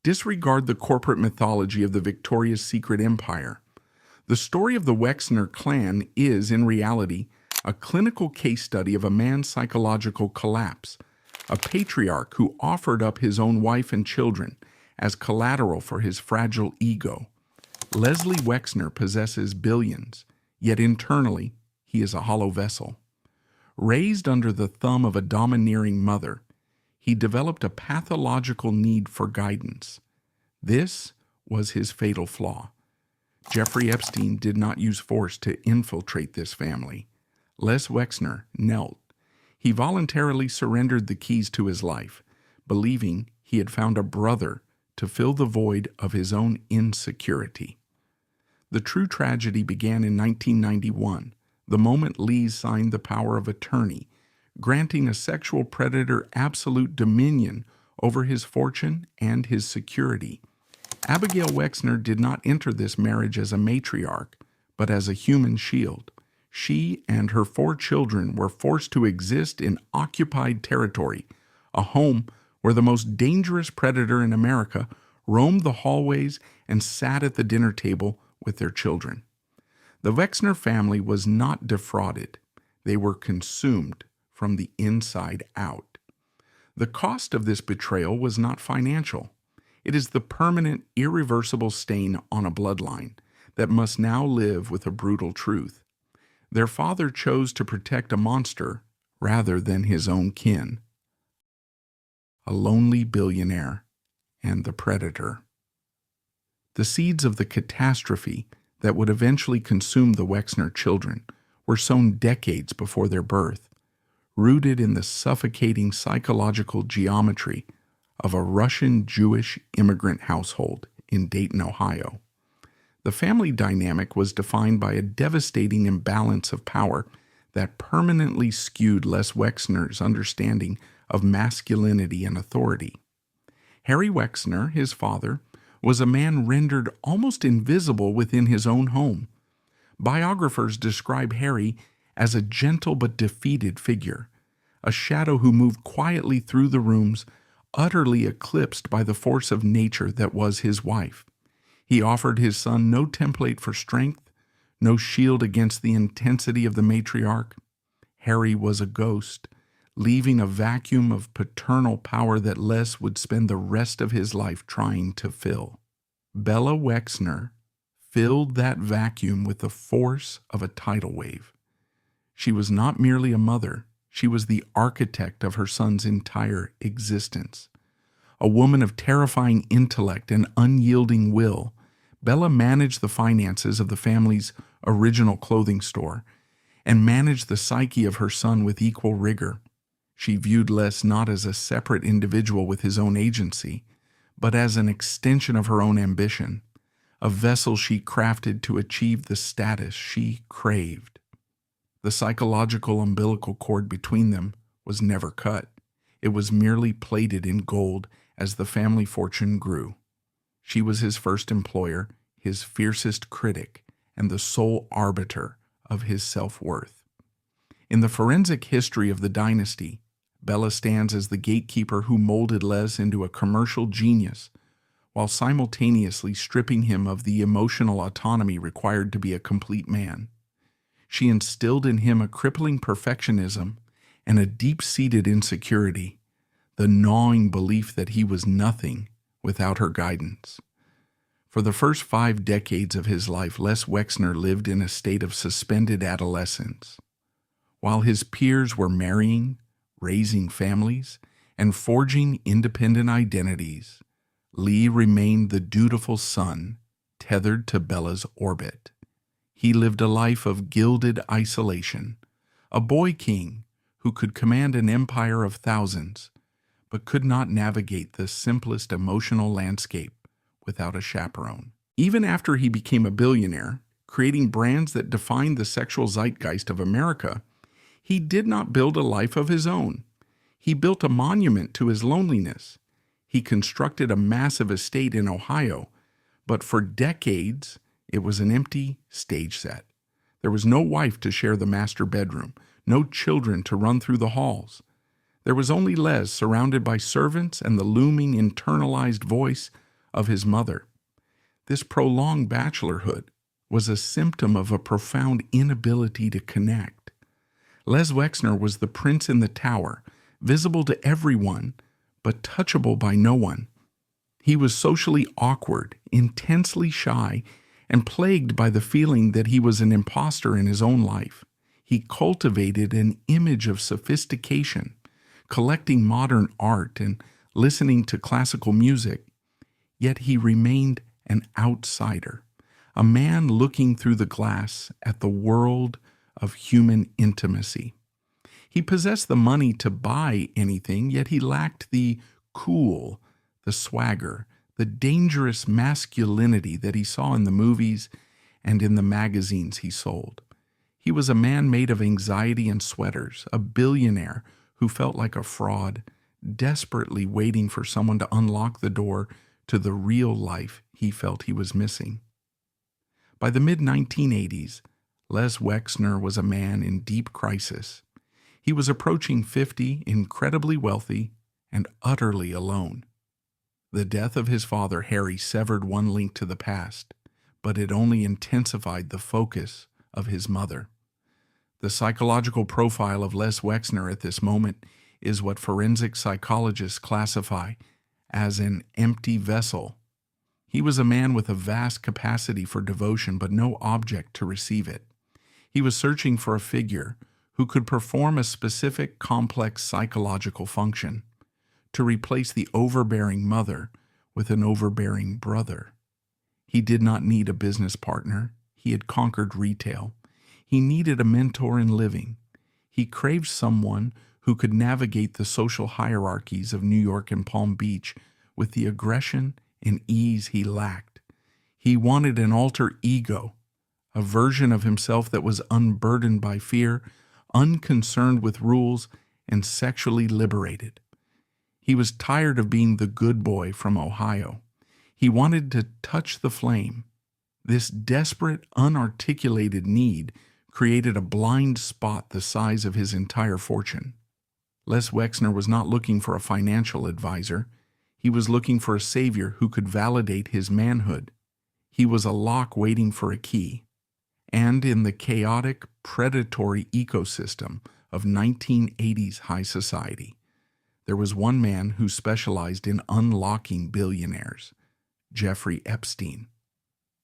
Disregard the corporate mythology of the Victoria's Secret Empire. The story of the Wexner clan is, in reality, a clinical case study of a man's psychological collapse, a patriarch who offered up his own wife and children as collateral for his fragile ego. Leslie Wexner possesses billions, yet internally he is a hollow vessel. Raised under the thumb of a domineering mother, he developed a pathological need for guidance. This was his fatal flaw. Jeffrey Epstein did not use force to infiltrate this family. Les Wexner knelt. He voluntarily surrendered the keys to his life, believing he had found a brother to fill the void of his own insecurity. The true tragedy began in 1991, the moment Lee signed the power of attorney, granting a sexual predator absolute dominion over his fortune and his security. Abigail Wexner did not enter this marriage as a matriarch, but as a human shield. She and her 4 children were forced to exist in occupied territory, a home where the most dangerous predator in America roamed the hallways and sat at the dinner table with their children. The Wexner family was not defrauded. They were consumed from the inside out. The cost of this betrayal was not financial. It is the permanent, irreversible stain on a bloodline that must now live with a brutal truth. Their father chose to protect a monster rather than his own kin. A lonely billionaire and the predator. The seeds of the catastrophe that would eventually consume the Wexner children were sown decades before their birth, rooted in the suffocating psychological geometry of a Russian Jewish immigrant household in Dayton, Ohio. The family dynamic was defined by a devastating imbalance of power that permanently skewed Les Wexner's understanding of masculinity and authority. Harry Wexner, his father, was a man rendered almost invisible within his own home. Biographers describe Harry as a gentle but defeated figure, a shadow who moved quietly through the rooms, utterly eclipsed by the force of nature that was his wife. He offered his son no template for strength, no shield against the intensity of the matriarch. Harry was a ghost, leaving a vacuum of paternal power that Les would spend the rest of his life trying to fill. Bella Wexner filled that vacuum with the force of a tidal wave. She was not merely a mother, she was the architect of her son's entire existence. A woman of terrifying intellect and unyielding will, Bella managed the finances of the family's original clothing store and managed the psyche of her son with equal rigor. She viewed Les not as a separate individual with his own agency, but as an extension of her own ambition, a vessel she crafted to achieve the status she craved. The psychological umbilical cord between them was never cut. It was merely plated in gold as the family fortune grew. She was his first employer, his fiercest critic, and the sole arbiter of his self-worth. In the forensic history of the dynasty, Bella stands as the gatekeeper who molded Les into a commercial genius, while simultaneously stripping him of the emotional autonomy required to be a complete man. She instilled in him a crippling perfectionism and a deep-seated insecurity, the gnawing belief that he was nothing without her guidance. For the first 5 decades of his life, Les Wexner lived in a state of suspended adolescence. While his peers were marrying, raising families, and forging independent identities, Lee remained the dutiful son tethered to Bella's orbit. He lived a life of gilded isolation, a boy king who could command an empire of thousands, but could not navigate the simplest emotional landscape without a chaperone. Even after he became a billionaire, creating brands that defined the sexual zeitgeist of America, he did not build a life of his own. He built a monument to his loneliness. He constructed a massive estate in Ohio, but for decades, it was an empty stage set. There was no wife to share the master bedroom, no children to run through the halls. There was only Les, surrounded by servants and the looming internalized voice of his mother. This prolonged bachelorhood was a symptom of a profound inability to connect. Les Wexner was the prince in the tower, visible to everyone, but touchable by no one. He was socially awkward, intensely shy, and plagued by the feeling that he was an imposter in his own life. He cultivated an image of sophistication, collecting modern art and listening to classical music, yet he remained an outsider, a man looking through the glass at the world of human intimacy. He possessed the money to buy anything, yet he lacked the cool, the swagger, the dangerous masculinity that he saw in the movies and in the magazines he sold. He was a man made of anxiety and sweaters, a billionaire who felt like a fraud, desperately waiting for someone to unlock the door to the real life he felt he was missing. By the mid-1980s, Les Wexner was a man in deep crisis. He was approaching 50, incredibly wealthy, and utterly alone. The death of his father, Harry, severed one link to the past, but it only intensified the focus of his mother. The psychological profile of Les Wexner at this moment is what forensic psychologists classify as an empty vessel. He was a man with a vast capacity for devotion, but no object to receive it. He was searching for a figure who could perform a specific, complex psychological function, to replace the overbearing mother with an overbearing brother. He did not need a business partner. He had conquered retail. He needed a mentor in living. He craved someone who could navigate the social hierarchies of New York and Palm Beach with the aggression and ease he lacked. He wanted an alter ego, a version of himself that was unburdened by fear, unconcerned with rules, and sexually liberated. He was tired of being the good boy from Ohio. He wanted to touch the flame. This desperate, unarticulated need created a blind spot the size of his entire fortune. Les Wexner was not looking for a financial advisor. He was looking for a savior who could validate his manhood. He was a lock waiting for a key. And in the chaotic, predatory ecosystem of 1980s high society, there was one man who specialized in unlocking billionaires, Jeffrey Epstein.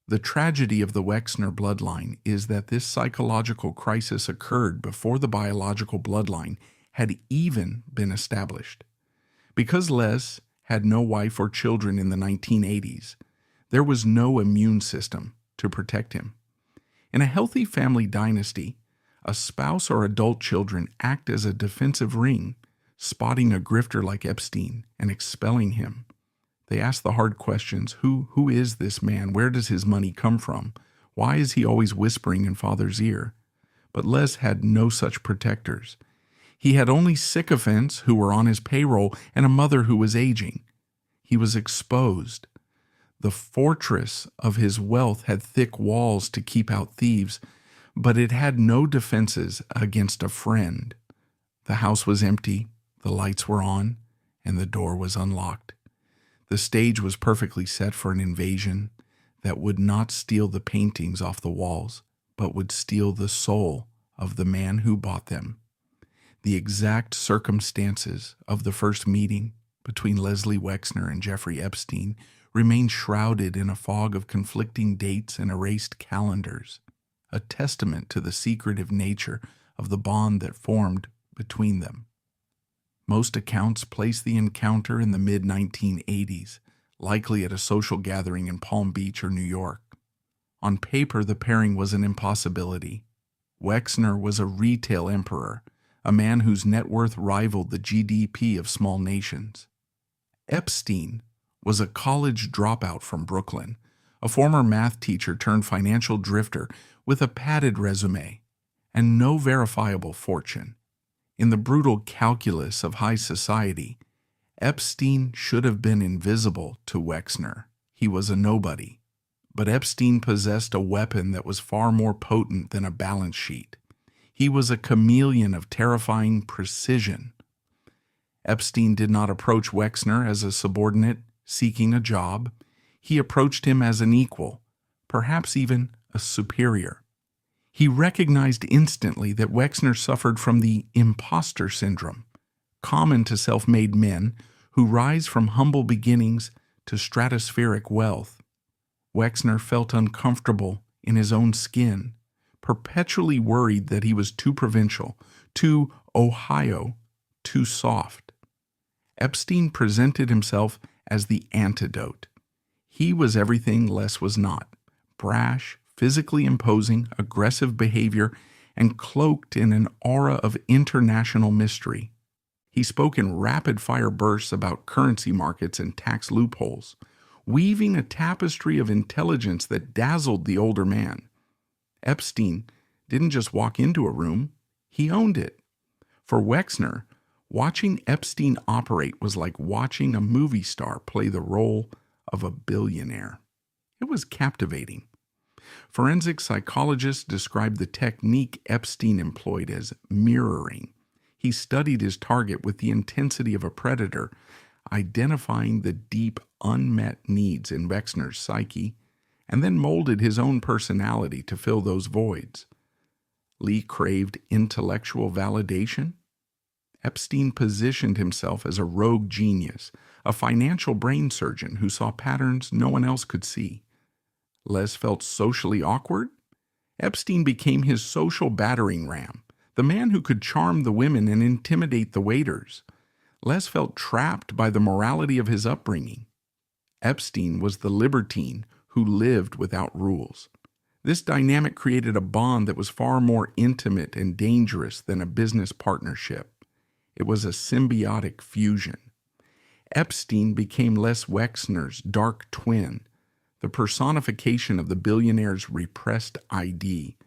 The tragedy of the Wexner bloodline is that this psychological crisis occurred before the biological bloodline had even been established. Because Les had no wife or children in the 1980s, there was no immune system to protect him. In a healthy family dynasty, a spouse or adult children act as a defensive ring, spotting a grifter like Epstein and expelling him. They ask the hard questions: who is this man? Where does his money come from? Why is he always whispering in father's ear? But Les had no such protectors. He had only sycophants who were on his payroll and a mother who was aging. He was exposed. The fortress of his wealth had thick walls to keep out thieves, but it had no defenses against a friend. The house was empty, the lights were on, and the door was unlocked. The stage was perfectly set for an invasion that would not steal the paintings off the walls, but would steal the soul of the man who bought them. The exact circumstances of the first meeting between Leslie Wexner and Jeffrey Epstein remain shrouded in a fog of conflicting dates and erased calendars, a testament to the secretive nature of the bond that formed between them. Most accounts place the encounter in the mid-1980s, likely at a social gathering in Palm Beach or New York. On paper, the pairing was an impossibility. Wexner was a retail emperor, a man whose net worth rivaled the GDP of small nations. Epstein was a college dropout from Brooklyn, a former math teacher turned financial drifter with a padded resume and no verifiable fortune. In the brutal calculus of high society, Epstein should have been invisible to Wexner. He was a nobody. But Epstein possessed a weapon that was far more potent than a balance sheet. He was a chameleon of terrifying precision. Epstein did not approach Wexner as a subordinate seeking a job. He approached him as an equal, perhaps even a superior. He recognized instantly that Wexner suffered from the imposter syndrome, common to self-made men who rise from humble beginnings to stratospheric wealth. Wexner felt uncomfortable in his own skin, perpetually worried that he was too provincial, too Ohio, too soft. Epstein presented himself as the antidote. He was everything Les was not: brash, physically imposing, aggressive behavior, and cloaked in an aura of international mystery. He spoke in rapid-fire bursts about currency markets and tax loopholes, weaving a tapestry of intelligence that dazzled the older man. Epstein didn't just walk into a room, he owned it. For Wexner, watching Epstein operate was like watching a movie star play the role of a billionaire. It was captivating. Forensic psychologists describe the technique Epstein employed as mirroring. He studied his target with the intensity of a predator, identifying the deep, unmet needs in Wexner's psyche, and then molded his own personality to fill those voids. Lee craved intellectual validation. Epstein positioned himself as a rogue genius, a financial brain surgeon who saw patterns no one else could see. Les felt socially awkward. Epstein became his social battering ram, the man who could charm the women and intimidate the waiters. Les felt trapped by the morality of his upbringing. Epstein was the libertine who lived without rules. This dynamic created a bond that was far more intimate and dangerous than a business partnership. It was a symbiotic fusion. Epstein became Les Wexner's dark twin, the personification of the billionaire's repressed ID.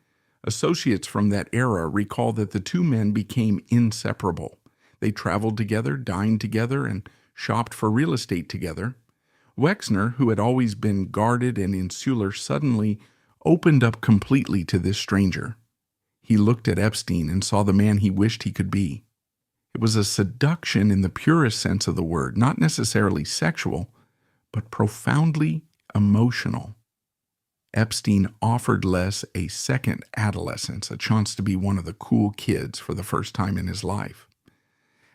Associates from that era recall that the two men became inseparable. They traveled together, dined together, and shopped for real estate together. Wexner, who had always been guarded and insular, suddenly opened up completely to this stranger. He looked at Epstein and saw the man he wished he could be. It was a seduction in the purest sense of the word, not necessarily sexual, but profoundly emotional. Epstein offered Les a second adolescence, a chance to be one of the cool kids for the first time in his life.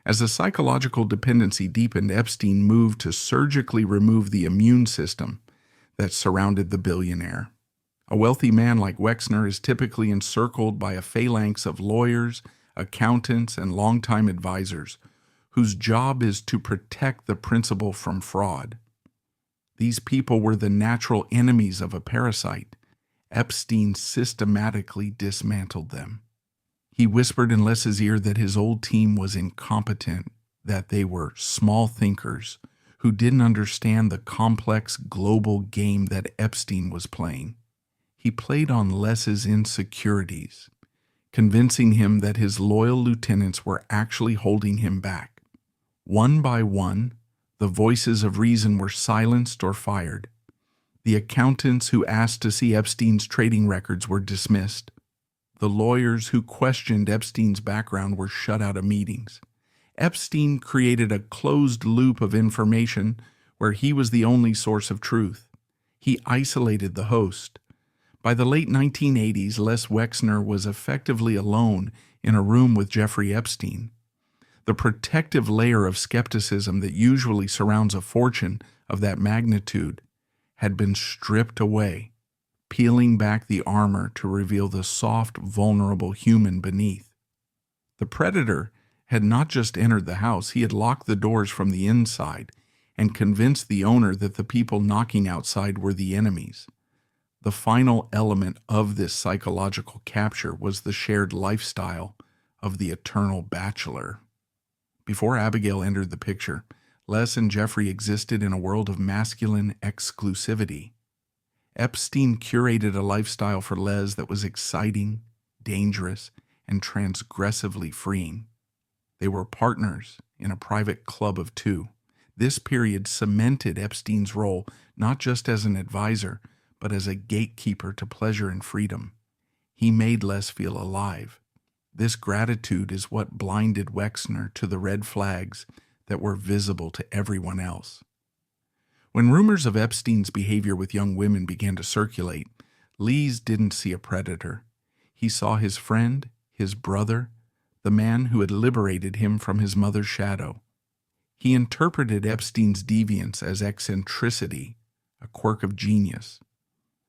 As the psychological dependency deepened, Epstein moved to surgically remove the immune system that surrounded the billionaire. A wealthy man like Wexner is typically encircled by a phalanx of lawyers, accountants, and longtime advisors whose job is to protect the principal from fraud. These people were the natural enemies of a parasite. Epstein systematically dismantled them. He whispered in Les's ear that his old team was incompetent, that they were small thinkers who didn't understand the complex global game that Epstein was playing. He played on Les's insecurities, convincing him that his loyal lieutenants were actually holding him back. One by one, the voices of reason were silenced or fired. The accountants who asked to see Epstein's trading records were dismissed. The lawyers who questioned Epstein's background were shut out of meetings. Epstein created a closed loop of information where he was the only source of truth. He isolated the host. By the late 1980s, Les Wexner was effectively alone in a room with Jeffrey Epstein. The protective layer of skepticism that usually surrounds a fortune of that magnitude had been stripped away, peeling back the armor to reveal the soft, vulnerable human beneath. The predator had not just entered the house, he had locked the doors from the inside and convinced the owner that the people knocking outside were the enemies. The final element of this psychological capture was the shared lifestyle of the eternal bachelor. Before Abigail entered the picture, Les and Jeffrey existed in a world of masculine exclusivity. Epstein curated a lifestyle for Les that was exciting, dangerous, and transgressively freeing. They were partners in a private club of two. This period cemented Epstein's role not just as an advisor, but as a gatekeeper to pleasure and freedom. He made Les feel alive. This gratitude is what blinded Wexner to the red flags that were visible to everyone else. When rumors of Epstein's behavior with young women began to circulate, Lees didn't see a predator. He saw his friend, his brother, the man who had liberated him from his mother's shadow. He interpreted Epstein's deviance as eccentricity, a quirk of genius.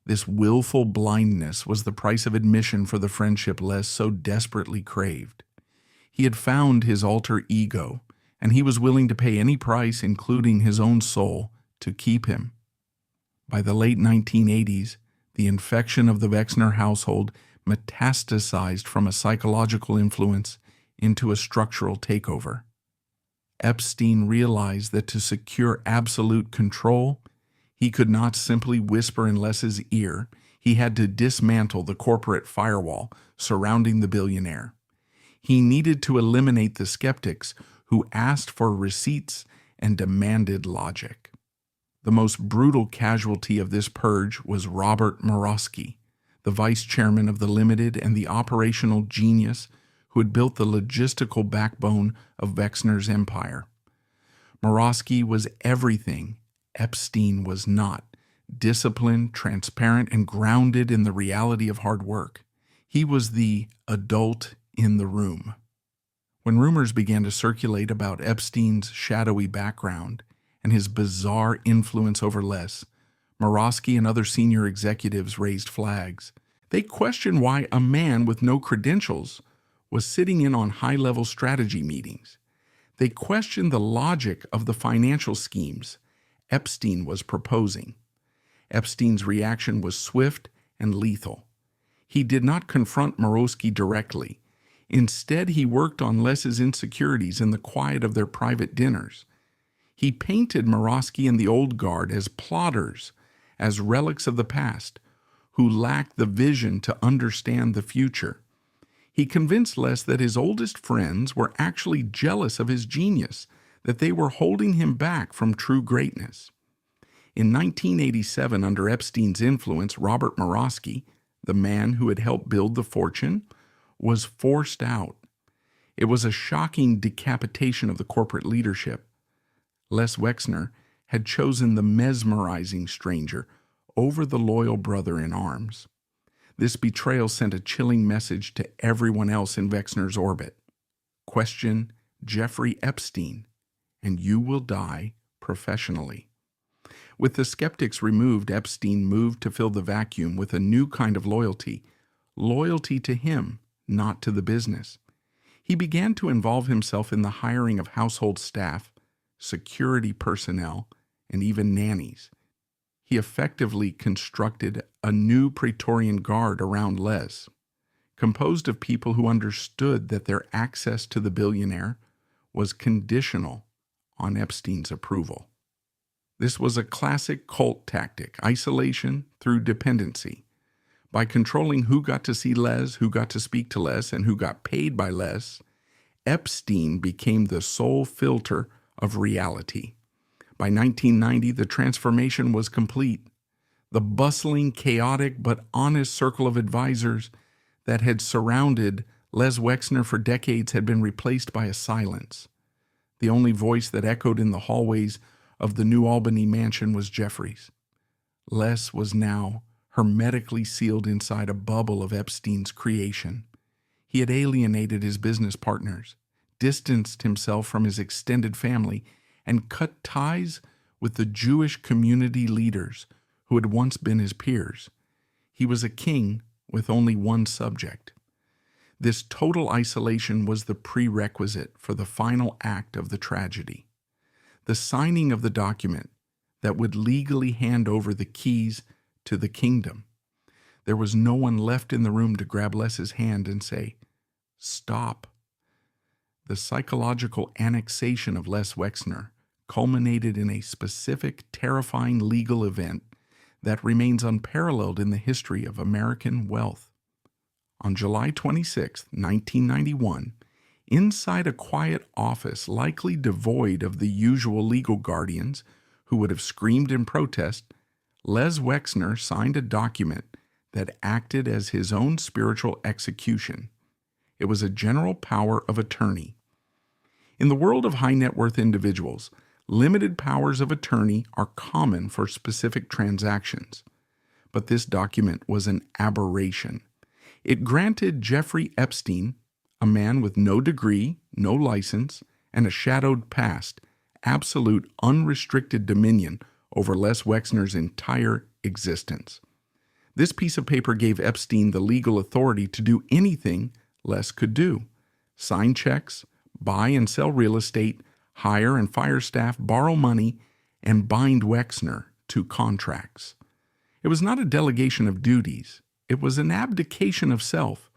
This willful blindness was the price of admission for the friendship Les so desperately craved. He had found his alter ego, and he was willing to pay any price, including his own soul, to keep him. By the late 1980s, the infection of the Wexner household metastasized from a psychological influence into a structural takeover. Epstein realized that to secure absolute control, he could not simply whisper in Les's ear. He had to dismantle the corporate firewall surrounding the billionaire. He needed to eliminate the skeptics who asked for receipts and demanded logic. The most brutal casualty of this purge was Robert Murawski, the vice chairman of the Limited and the operational genius who had built the logistical backbone of Wexner's empire. Murawski was everything Epstein was not: disciplined, transparent, and grounded in the reality of hard work. He was the adult in the room. When rumors began to circulate about Epstein's shadowy background and his bizarre influence over Les, Murawski and other senior executives raised flags. They questioned why a man with no credentials was sitting in on high-level strategy meetings. They questioned the logic of the financial schemes Epstein was proposing. Epstein's reaction was swift and lethal. He did not confront Murawski directly. Instead, he worked on Les's insecurities in the quiet of their private dinners. He painted Murawski and the old guard as plotters, as relics of the past, who lacked the vision to understand the future. He convinced Les that his oldest friends were actually jealous of his genius, that they were holding him back from true greatness. In 1987, under Epstein's influence, Robert Murawski, the man who had helped build the fortune, was forced out. It was a shocking decapitation of the corporate leadership. Les Wexner had chosen the mesmerizing stranger over the loyal brother in arms. This betrayal sent a chilling message to everyone else in Wexner's orbit. Question Jeffrey Epstein, and you will die professionally. With the skeptics removed, Epstein moved to fill the vacuum with a new kind of loyalty to him, not to the business. He began to involve himself in the hiring of household staff, security personnel, and even nannies. He effectively constructed a new Praetorian Guard around Les, composed of people who understood that their access to the billionaire was conditional on Epstein's approval. This was a classic cult tactic: isolation through dependency. By controlling who got to see Les, who got to speak to Les, and who got paid by Les, Epstein became the sole filter of reality. By 1990, the transformation was complete. The bustling, chaotic, but honest circle of advisors that had surrounded Les Wexner for decades had been replaced by a silence. The only voice that echoed in the hallways of the New Albany mansion was Jeffrey's. Les was now hermetically sealed inside a bubble of Epstein's creation. He had alienated his business partners, distanced himself from his extended family, and cut ties with the Jewish community leaders who had once been his peers. He was a king with only one subject. This total isolation was the prerequisite for the final act of the tragedy, the signing of the document that would legally hand over the keys to the kingdom. There was no one left in the room to grab Les's hand and say, "Stop." The psychological annexation of Les Wexner culminated in a specific, terrifying legal event that remains unparalleled in the history of American wealth. On July 26, 1991, inside a quiet office likely devoid of the usual legal guardians who would have screamed in protest, Les Wexner signed a document that acted as his own spiritual execution. It was a general power of attorney. In the world of high net worth individuals, Limited powers of attorney are common for specific transactions, but this document was an aberration. It granted Jeffrey Epstein, a man with no degree, no license, and a shadowed past, absolute unrestricted dominion over Les Wexner's entire existence. This piece of paper gave Epstein the legal authority to do anything Les could do: sign checks, buy and sell real estate, hire and fire staff, borrow money, and bind Wexner to contracts. It was not a delegation of duties. It was an abdication of self.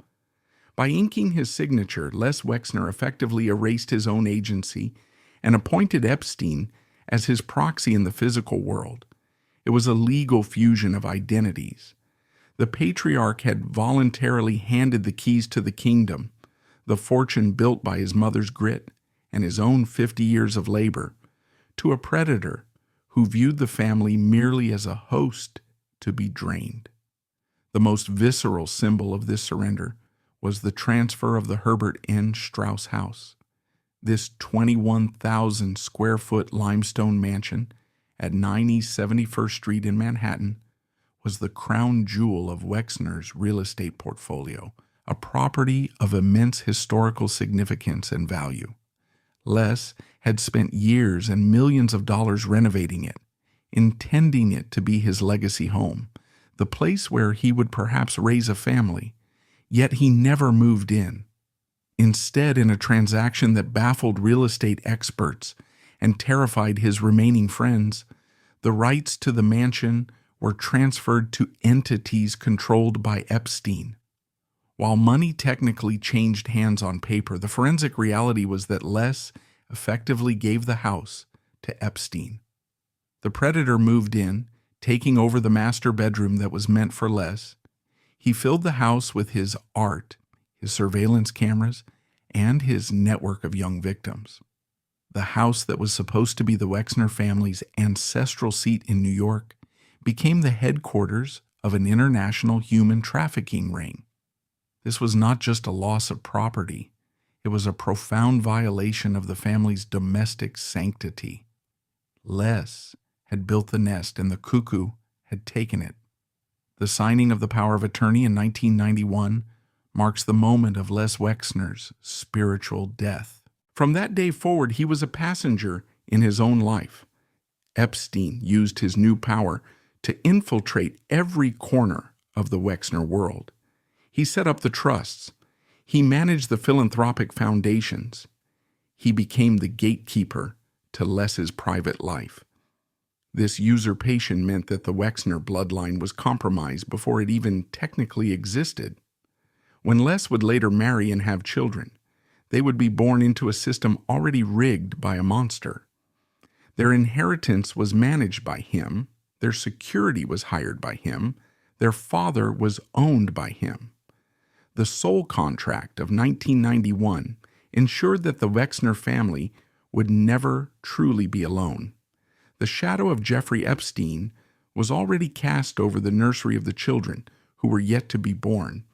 By inking his signature, Les Wexner effectively erased his own agency and appointed Epstein as his proxy in the physical world. It was a legal fusion of identities. The patriarch had voluntarily handed the keys to the kingdom, the fortune built by his mother's grit and his own 50 years of labor, to a predator who viewed the family merely as a host to be drained. The most visceral symbol of this surrender was the transfer of the Herbert N. Strauss house. This 21,000 square foot limestone mansion at 9 East 71st Street in Manhattan was the crown jewel of Wexner's real estate portfolio, a property of immense historical significance and value. Les had spent years and millions of dollars renovating it, intending it to be his legacy home, the place where he would perhaps raise a family, yet he never moved in. Instead, in a transaction that baffled real estate experts and terrified his remaining friends, the rights to the mansion were transferred to entities controlled by Epstein. While money technically changed hands on paper, the forensic reality was that Les effectively gave the house to Epstein. The predator moved in, taking over the master bedroom that was meant for Les. He filled the house with his art, his surveillance cameras, and his network of young victims. The house that was supposed to be the Wexner family's ancestral seat in New York became the headquarters of an international human trafficking ring. This was not just a loss of property. It was a profound violation of the family's domestic sanctity. Les had built the nest and the cuckoo had taken it. The signing of the power of attorney in 1991 marks the moment of Les Wexner's spiritual death. From that day forward, he was a passenger in his own life. Epstein used his new power to infiltrate every corner of the Wexner world. He set up the trusts. He managed the philanthropic foundations. He became the gatekeeper to Les's private life. This usurpation meant that the Wexner bloodline was compromised before it even technically existed. When Les would later marry and have children, they would be born into a system already rigged by a monster. Their inheritance was managed by him, their security was hired by him, their father was owned by him. The Soul Contract of 1991 ensured that the Wexner family would never truly be alone. The shadow of Jeffrey Epstein was already cast over the nursery of the children who were yet to be born,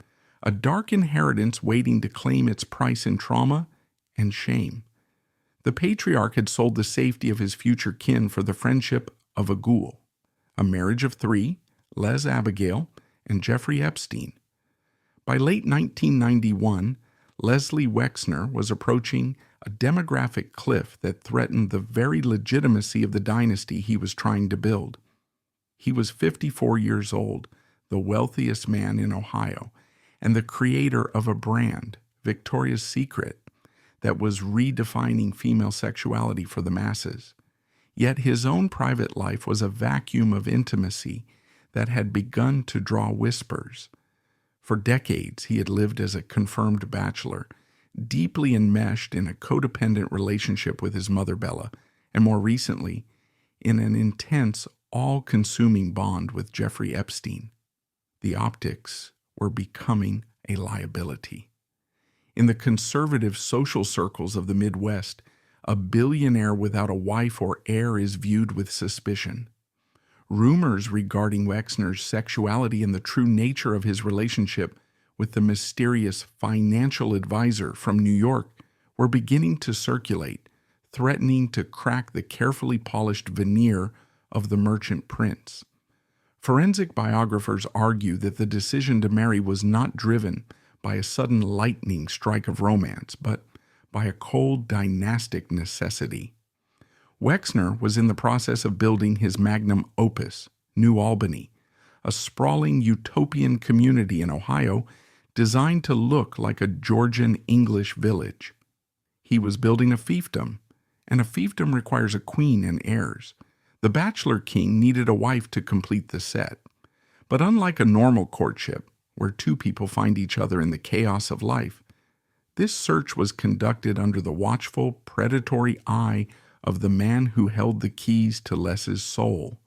a dark inheritance waiting to claim its price in trauma and shame. The patriarch had sold the safety of his future kin for the friendship of a ghoul, a marriage of three, Les Abigail and Jeffrey Epstein. By late 1991, Leslie Wexner was approaching a demographic cliff that threatened the very legitimacy of the dynasty he was trying to build. He was 54 years old, the wealthiest man in Ohio, and the creator of a brand, Victoria's Secret, that was redefining female sexuality for the masses. Yet his own private life was a vacuum of intimacy that had begun to draw whispers. For decades, he had lived as a confirmed bachelor, deeply enmeshed in a codependent relationship with his mother Bella, and more recently, in an intense, all-consuming bond with Jeffrey Epstein. The optics were becoming a liability. In the conservative social circles of the Midwest, a billionaire without a wife or heir is viewed with suspicion. Rumors regarding Wexner's sexuality and the true nature of his relationship with the mysterious financial advisor from New York were beginning to circulate, threatening to crack the carefully polished veneer of the merchant prince. Forensic biographers argue that the decision to marry was not driven by a sudden lightning strike of romance, but by a cold dynastic necessity. Wexner was in the process of building his magnum opus, New Albany, a sprawling utopian community in Ohio designed to look like a Georgian English village. He was building a fiefdom, and a fiefdom requires a queen and heirs. The bachelor king needed a wife to complete the set. But unlike a normal courtship, where two people find each other in the chaos of life, this search was conducted under the watchful, predatory eye of the man who held the keys to Les's soul,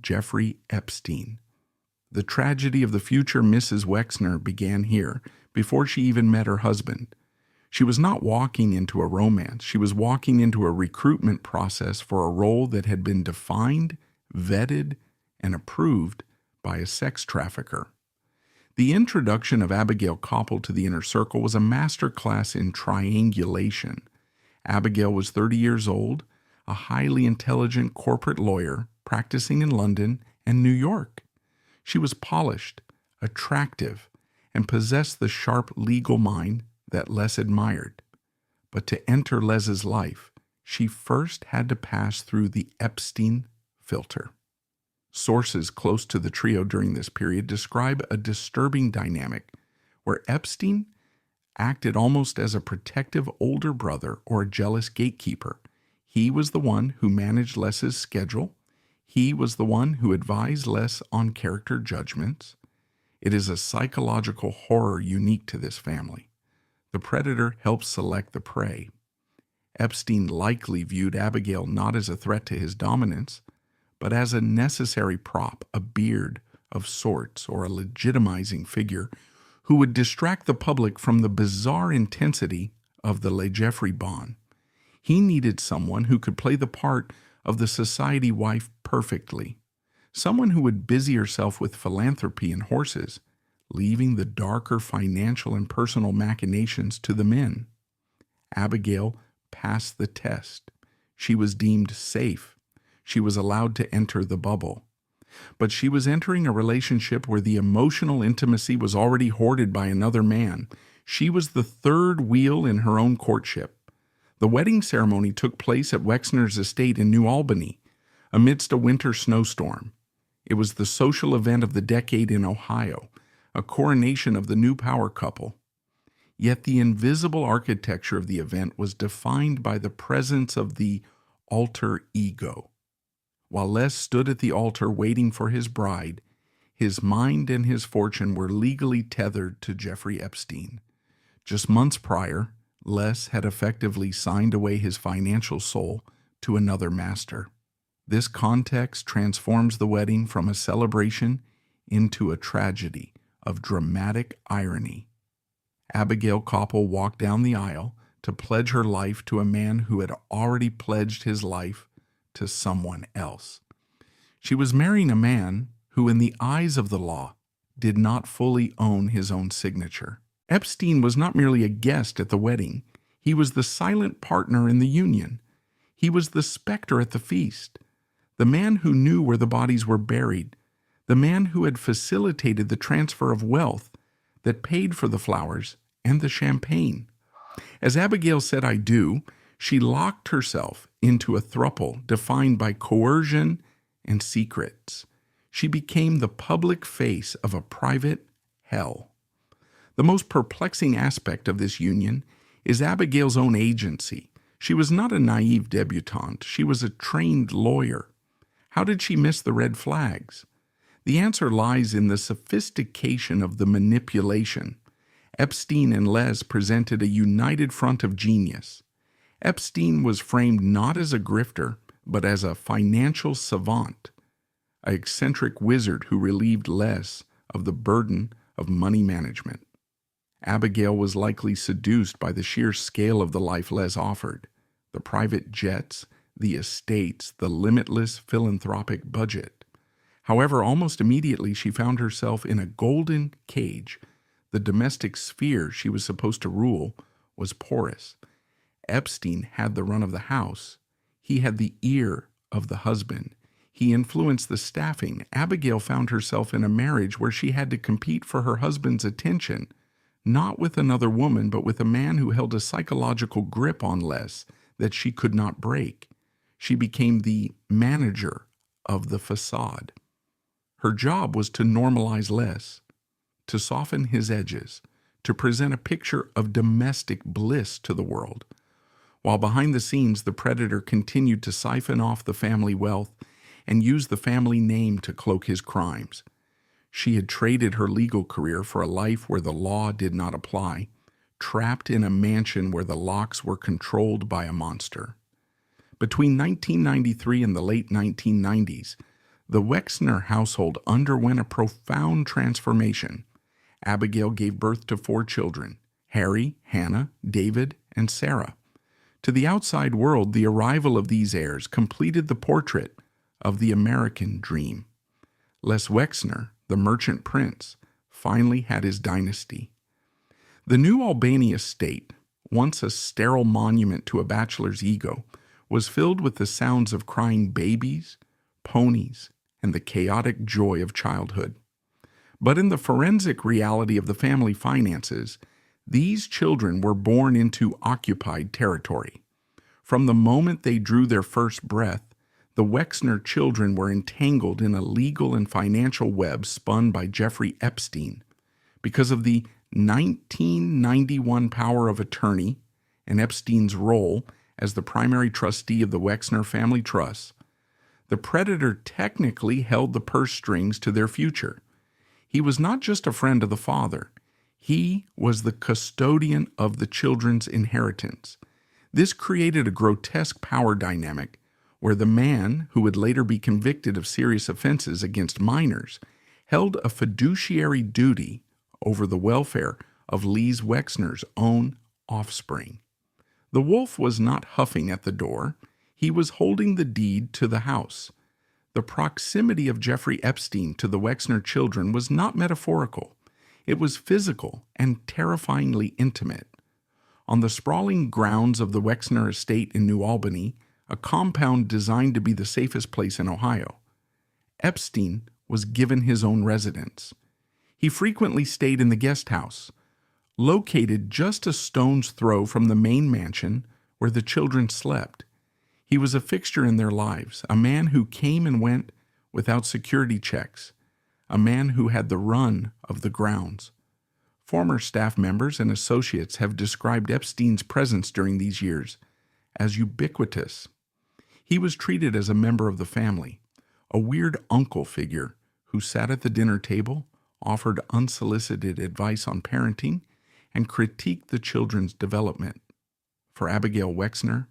Jeffrey Epstein. The tragedy of the future Mrs. Wexner began here, before she even met her husband. She was not walking into a romance. She was walking into a recruitment process for a role that had been defined, vetted, and approved by a sex trafficker. The introduction of Abigail Koppel to the inner circle was a masterclass in triangulation. Abigail was 30 years old, a highly intelligent corporate lawyer practicing in London and New York. She was polished, attractive, and possessed the sharp legal mind that Les admired. But to enter Les's life, she first had to pass through the Epstein filter. Sources close to the trio during this period describe a disturbing dynamic where Epstein acted almost as a protective older brother or a jealous gatekeeper. He was the one who managed Les's schedule. He was the one who advised Les on character judgments. It is a psychological horror unique to this family. The predator helps select the prey. Epstein likely viewed Abigail not as a threat to his dominance, but as a necessary prop, a beard of sorts, or a legitimizing figure who would distract the public from the bizarre intensity of the Le Jeffrey bond. He needed someone who could play the part of the society wife perfectly, someone who would busy herself with philanthropy and horses, leaving the darker financial and personal machinations to the men. Abigail passed the test. She was deemed safe. She was allowed to enter the bubble. But she was entering a relationship where the emotional intimacy was already hoarded by another man. She was the third wheel in her own courtship. The wedding ceremony took place at Wexner's estate in New Albany, amidst a winter snowstorm. It was the social event of the decade in Ohio, a coronation of the new power couple. Yet the invisible architecture of the event was defined by the presence of the alter ego. While Les stood at the altar waiting for his bride, his mind and his fortune were legally tethered to Jeffrey Epstein. Just months prior, Les had effectively signed away his financial soul to another master. This context transforms the wedding from a celebration into a tragedy of dramatic irony. Abigail Koppel walked down the aisle to pledge her life to a man who had already pledged his life to someone else. She was marrying a man who, in the eyes of the law, did not fully own his own signature. Epstein was not merely a guest at the wedding. He was the silent partner in the union. He was the specter at the feast, the man who knew where the bodies were buried, the man who had facilitated the transfer of wealth that paid for the flowers and the champagne. As Abigail said, "I do," she locked herself into a throuple defined by coercion and secrets. She became the public face of a private hell. The most perplexing aspect of this union is Abigail's own agency. She was not a naive debutante. She was a trained lawyer. How did she miss the red flags? The answer lies in the sophistication of the manipulation. Epstein and Les presented a united front of genius. Epstein was framed not as a grifter, but as a financial savant, an eccentric wizard who relieved Les of the burden of money management. Abigail was likely seduced by the sheer scale of the life Les offered, the private jets, the estates, the limitless philanthropic budget. However, almost immediately she found herself in a golden cage. The domestic sphere she was supposed to rule was porous. Epstein had the run of the house. He had the ear of the husband. He influenced the staffing. Abigail found herself in a marriage where she had to compete for her husband's attention, not with another woman, but with a man who held a psychological grip on Les that she could not break. She became the manager of the facade. Her job was to normalize Les, to soften his edges, to present a picture of domestic bliss to the world, while behind the scenes the predator continued to siphon off the family wealth and use the family name to cloak his crimes. She had traded her legal career for a life where the law did not apply, trapped in a mansion where the locks were controlled by a monster. Between 1993 and the late 1990s, the Wexner household underwent a profound transformation. Abigail gave birth to 4 children: Harry, Hannah, David, and Sarah. To the outside world, the arrival of these heirs completed the portrait of the American dream. Les Wexner, the merchant prince, finally had his dynasty. The New Albany estate, once a sterile monument to a bachelor's ego, was filled with the sounds of crying babies, ponies, and the chaotic joy of childhood. But in the forensic reality of the family finances, these children were born into occupied territory. From the moment they drew their first breath, the Wexner children were entangled in a legal and financial web spun by Jeffrey Epstein. Because of the 1991 power of attorney and Epstein's role as the primary trustee of the Wexner family trust, the predator technically held the purse strings to their future. He was not just a friend of the father. He was the custodian of the children's inheritance. This created a grotesque power dynamic where the man, who would later be convicted of serious offenses against minors, held a fiduciary duty over the welfare of Les Wexner's own offspring. The wolf was not huffing at the door. He was holding the deed to the house. The proximity of Jeffrey Epstein to the Wexner children was not metaphorical. It was physical and terrifyingly intimate. On the sprawling grounds of the Wexner estate in New Albany, a compound designed to be the safest place in Ohio, Epstein was given his own residence. He frequently stayed in the guest house, located just a stone's throw from the main mansion where the children slept. He was a fixture in their lives, a man who came and went without security checks, a man who had the run of the grounds. Former staff members and associates have described Epstein's presence during these years as ubiquitous. He was treated as a member of the family, a weird uncle figure who sat at the dinner table, offered unsolicited advice on parenting, and critiqued the children's development. For Abigail Wexner,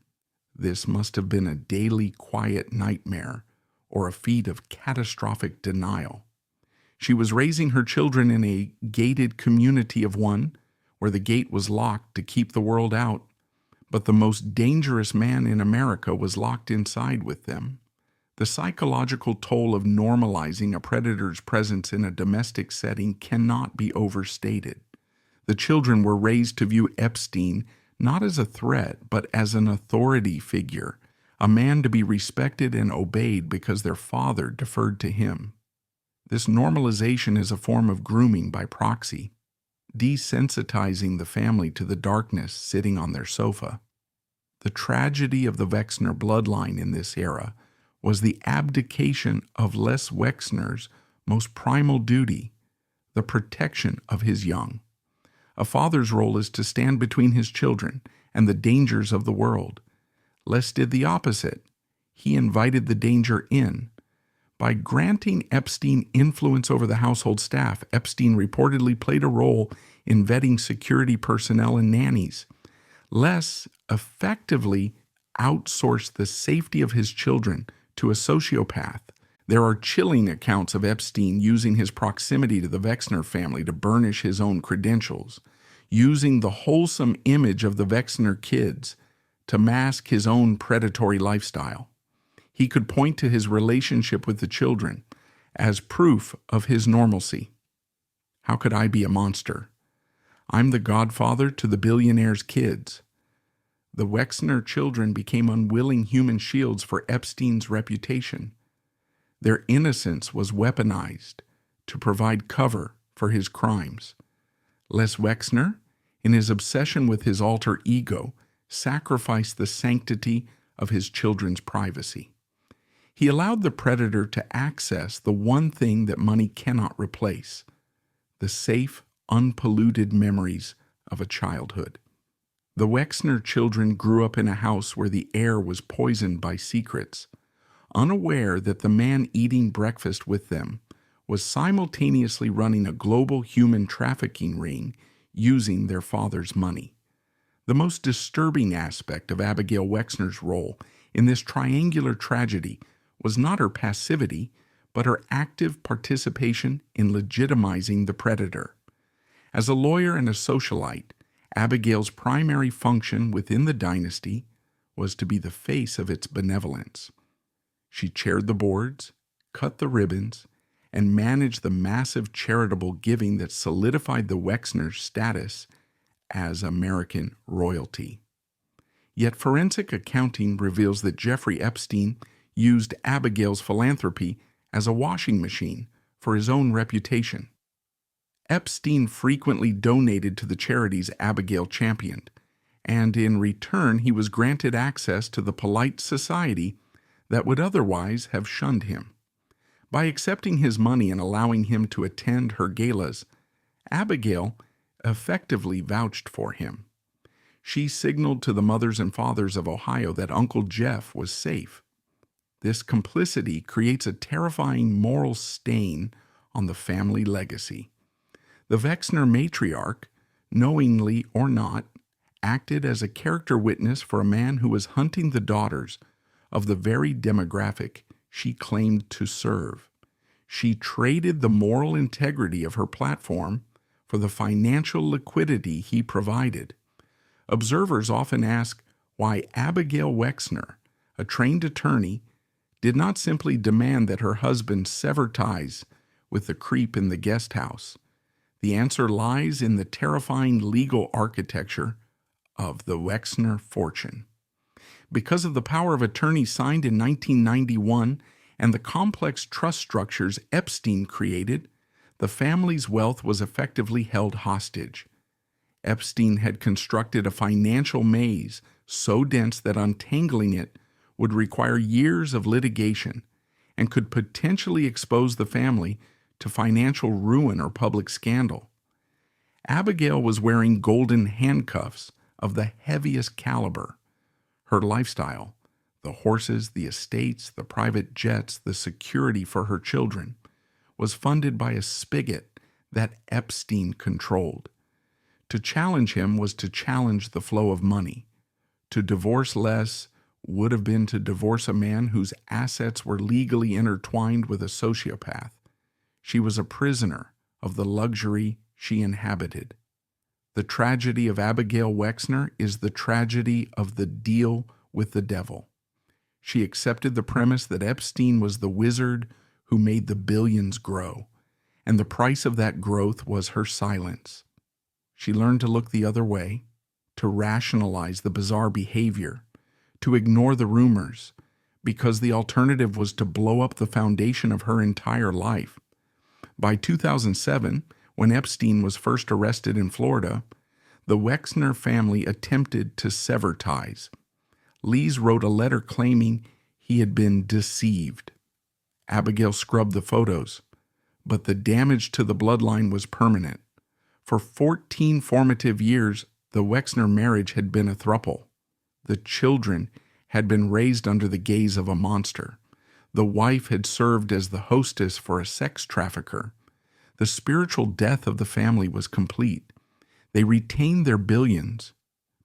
this must have been a daily quiet nightmare or a feat of catastrophic denial. She was raising her children in a gated community of one, where the gate was locked to keep the world out, but the most dangerous man in America was locked inside with them. The psychological toll of normalizing a predator's presence in a domestic setting cannot be overstated. The children were raised to view Epstein not as a threat, but as an authority figure, a man to be respected and obeyed because their father deferred to him. This normalization is a form of grooming by proxy, desensitizing the family to the darkness sitting on their sofa. The tragedy of the Wexner bloodline in this era was the abdication of Les Wexner's most primal duty, the protection of his young. A father's role is to stand between his children and the dangers of the world. Les did the opposite. He invited the danger in. By granting Epstein influence over the household staff, Epstein reportedly played a role in vetting security personnel and nannies. Les effectively outsourced the safety of his children to a sociopath. There are chilling accounts of Epstein using his proximity to the Wexner family to burnish his own credentials, using the wholesome image of the Wexner kids to mask his own predatory lifestyle. He could point to his relationship with the children as proof of his normalcy. How could I be a monster? I'm the godfather to the billionaire's kids. The Wexner children became unwilling human shields for Epstein's reputation. Their innocence was weaponized to provide cover for his crimes. Les Wexner, in his obsession with his alter ego, sacrificed the sanctity of his children's privacy. He allowed the predator to access the one thing that money cannot replace: the safe, unpolluted memories of a childhood. The Wexner children grew up in a house where the air was poisoned by secrets, unaware that the man eating breakfast with them was simultaneously running a global human trafficking ring using their father's money. The most disturbing aspect of Abigail Wexner's role in this triangular tragedy was not her passivity, but her active participation in legitimizing the predator. As a lawyer and a socialite, Abigail's primary function within the dynasty was to be the face of its benevolence. She chaired the boards, cut the ribbons, and managed the massive charitable giving that solidified the Wexner's status as American royalty. Yet forensic accounting reveals that Jeffrey Epstein used Abigail's philanthropy as a washing machine for his own reputation. Epstein frequently donated to the charities Abigail championed, and in return he was granted access to the polite society that would otherwise have shunned him. By accepting his money and allowing him to attend her galas, Abigail effectively vouched for him. She signaled to the mothers and fathers of Ohio that Uncle Jeff was safe. This complicity creates a terrifying moral stain on the family legacy. The Wexner matriarch, knowingly or not, acted as a character witness for a man who was hunting the daughters of the very demographic she claimed to serve. She traded the moral integrity of her platform for the financial liquidity he provided. Observers often ask why Abigail Wexner, a trained attorney, did not simply demand that her husband sever ties with the creep in the guest house. The answer lies in the terrifying legal architecture of the Wexner fortune. Because of the power of attorney signed in 1991 and the complex trust structures Epstein created, the family's wealth was effectively held hostage. Epstein had constructed a financial maze so dense that untangling it would require years of litigation and could potentially expose the family to financial ruin or public scandal. Abigail was wearing golden handcuffs of the heaviest caliber. Her lifestyle, the horses, the estates, the private jets, the security for her children, was funded by a spigot that Epstein controlled. To challenge him was to challenge the flow of money. To divorce Les would have been to divorce a man whose assets were legally intertwined with a sociopath. She was a prisoner of the luxury she inhabited. The tragedy of Abigail Wexner is the tragedy of the deal with the devil. She accepted the premise that Epstein was the wizard who made the billions grow, and the price of that growth was her silence. She learned to look the other way, to rationalize the bizarre behavior, to ignore the rumors, because the alternative was to blow up the foundation of her entire life. By 2007, when Epstein was first arrested in Florida, the Wexner family attempted to sever ties. Lees wrote a letter claiming he had been deceived. Abigail scrubbed the photos, but the damage to the bloodline was permanent. For 14 formative years, the Wexner marriage had been a throuple. The children had been raised under the gaze of a monster. The wife had served as the hostess for a sex trafficker. The spiritual death of the family was complete. They retained their billions,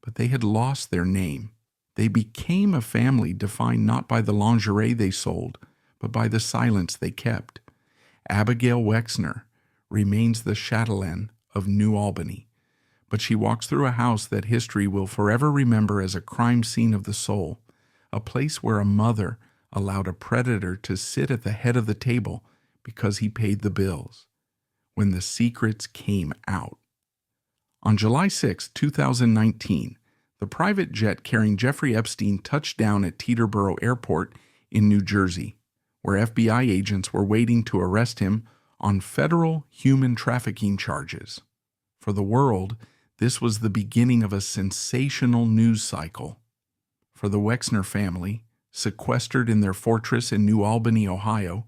but they had lost their name. They became a family defined not by the lingerie they sold, but by the silence they kept. Abigail Wexner remains the chatelaine of New Albany, but she walks through a house that history will forever remember as a crime scene of the soul, a place where a mother allowed a predator to sit at the head of the table because he paid the bills. When the secrets came out. On July 6, 2019, The private jet carrying Jeffrey Epstein touched down at Teterboro Airport in New Jersey, where FBI agents were waiting to arrest him on federal human trafficking charges. For the world, this was the beginning of a sensational news cycle. For the Wexner family, sequestered in their fortress in New Albany, Ohio,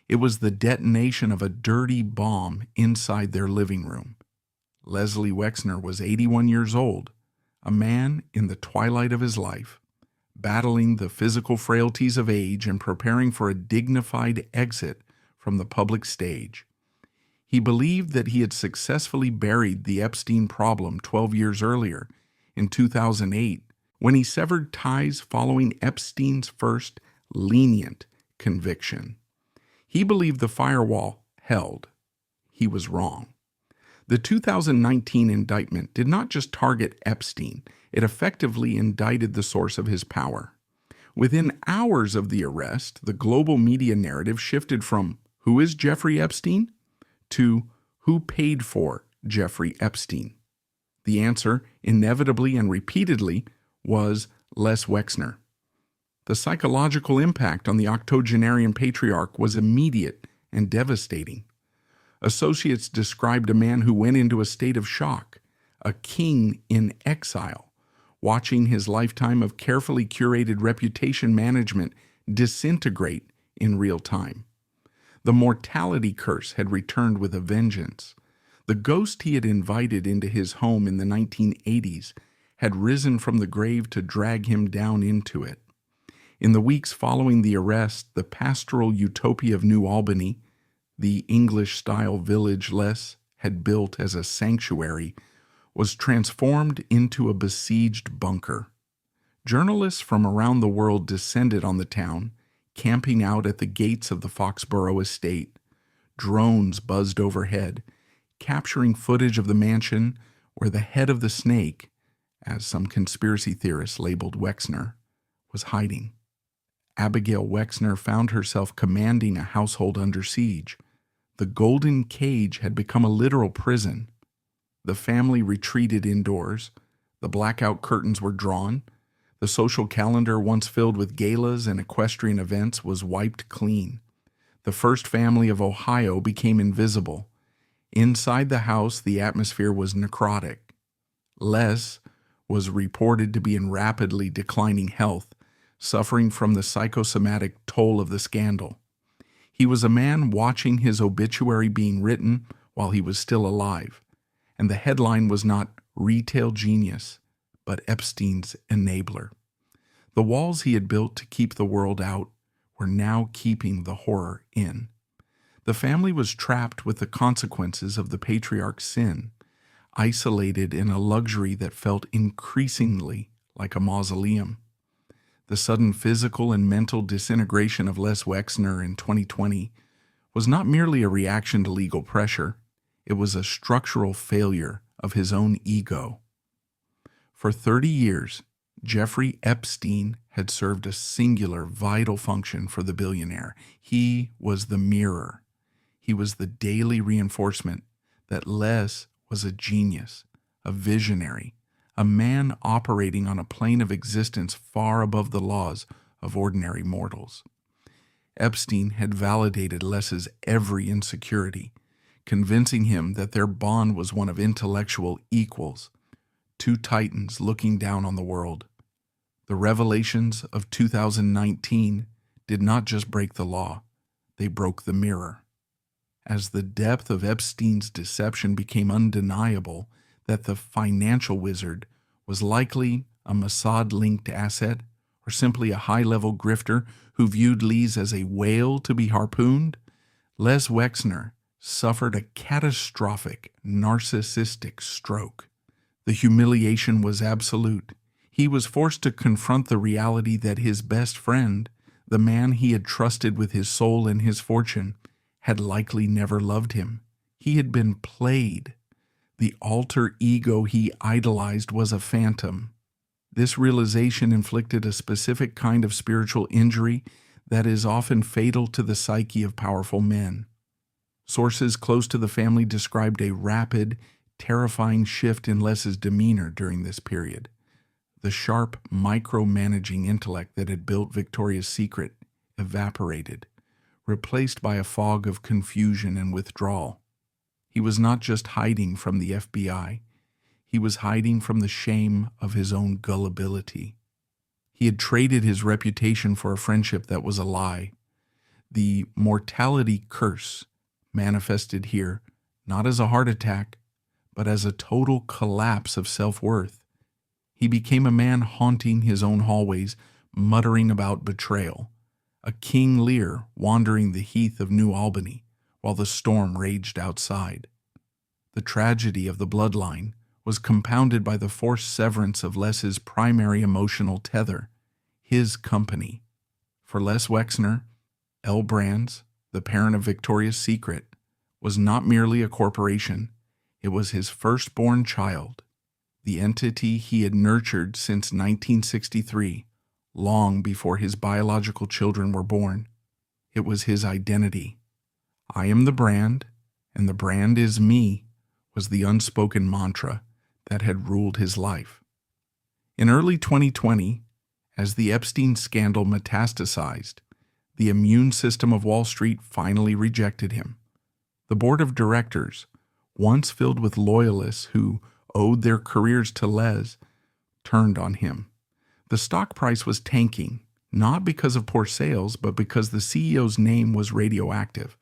it was the detonation of a dirty bomb inside their living room. Leslie Wexner was 81 years old, a man in the twilight of his life, battling the physical frailties of age and preparing for a dignified exit from the public stage. He believed that he had successfully buried the Epstein problem 12 years earlier, in 2008, when he severed ties following Epstein's first lenient conviction. He believed the firewall held. He was wrong. The 2019 indictment did not just target Epstein, it effectively indicted the source of his power. Within hours of the arrest, the global media narrative shifted from "Who is Jeffrey Epstein?" to "Who paid for Jeffrey Epstein?" The answer, inevitably and repeatedly, was Les Wexner. The psychological impact on the octogenarian patriarch was immediate and devastating. Associates described a man who went into a state of shock, a king in exile, watching his lifetime of carefully curated reputation management disintegrate in real time. The mortality curse had returned with a vengeance. The ghost he had invited into his home in the 1980s had risen from the grave to drag him down into it. In the weeks following the arrest, the pastoral utopia of New Albany, the English-style village Les had built as a sanctuary, was transformed into a besieged bunker. Journalists from around the world descended on the town, camping out at the gates of the Foxborough estate. Drones buzzed overhead, capturing footage of the mansion where the head of the snake, as some conspiracy theorists labeled Wexner, was hiding. Abigail Wexner found herself commanding a household under siege. The golden cage had become a literal prison. The family retreated indoors. The blackout curtains were drawn. The social calendar, once filled with galas and equestrian events, was wiped clean. The first family of Ohio became invisible. Inside the house, the atmosphere was necrotic. Les was reported to be in rapidly declining health, suffering from the psychosomatic toll of the scandal. He was a man watching his obituary being written while he was still alive, and the headline was not "Retail Genius," but Epstein's enabler. The walls he had built to keep the world out were now keeping the horror in. The family was trapped with the consequences of the patriarch's sin, isolated in a luxury that felt increasingly like a mausoleum. The sudden physical and mental disintegration of Les Wexner in 2020 was not merely a reaction to legal pressure, it was a structural failure of his own ego. For 30 years, Jeffrey Epstein had served a singular, vital function for the billionaire. He was the mirror. He was the daily reinforcement that Les was a genius, a visionary, a man operating on a plane of existence far above the laws of ordinary mortals. Epstein had validated Les's every insecurity, convincing him that their bond was one of intellectual equals, two titans looking down on the world. The revelations of 2019 did not just break the law, they broke the mirror. As the depth of Epstein's deception became undeniable, that the financial wizard was likely a Mossad-linked asset or simply a high-level grifter who viewed Lees as a whale to be harpooned, Les Wexner suffered a catastrophic narcissistic stroke. The humiliation was absolute. He was forced to confront the reality that his best friend, the man he had trusted with his soul and his fortune, had likely never loved him. He had been played. The alter ego he idolized was a phantom. This realization inflicted a specific kind of spiritual injury that is often fatal to the psyche of powerful men. Sources close to the family described a rapid, terrifying shift in Les's demeanor during this period. The sharp, micromanaging intellect that had built Victoria's Secret evaporated, replaced by a fog of confusion and withdrawal. He was not just hiding from the FBI, he was hiding from the shame of his own gullibility. He had traded his reputation for a friendship that was a lie. The mortality curse manifested here not as a heart attack, but as a total collapse of self-worth. He became a man haunting his own hallways, muttering about betrayal, a King Lear wandering the heath of New Albany while the storm raged outside. The tragedy of the bloodline was compounded by the forced severance of Les's primary emotional tether, his company. For Les Wexner, L. Brands, the parent of Victoria's Secret, was not merely a corporation, it was his firstborn child, the entity he had nurtured since 1963, long before his biological children were born. It was his identity. I am the brand, and the brand is me, was the unspoken mantra that had ruled his life. In early 2020, as the Epstein scandal metastasized, the immune system of Wall Street finally rejected him. The board of directors, once filled with loyalists who owed their careers to Les, turned on him. The stock price was tanking, not because of poor sales, but because the CEO's name was radioactive.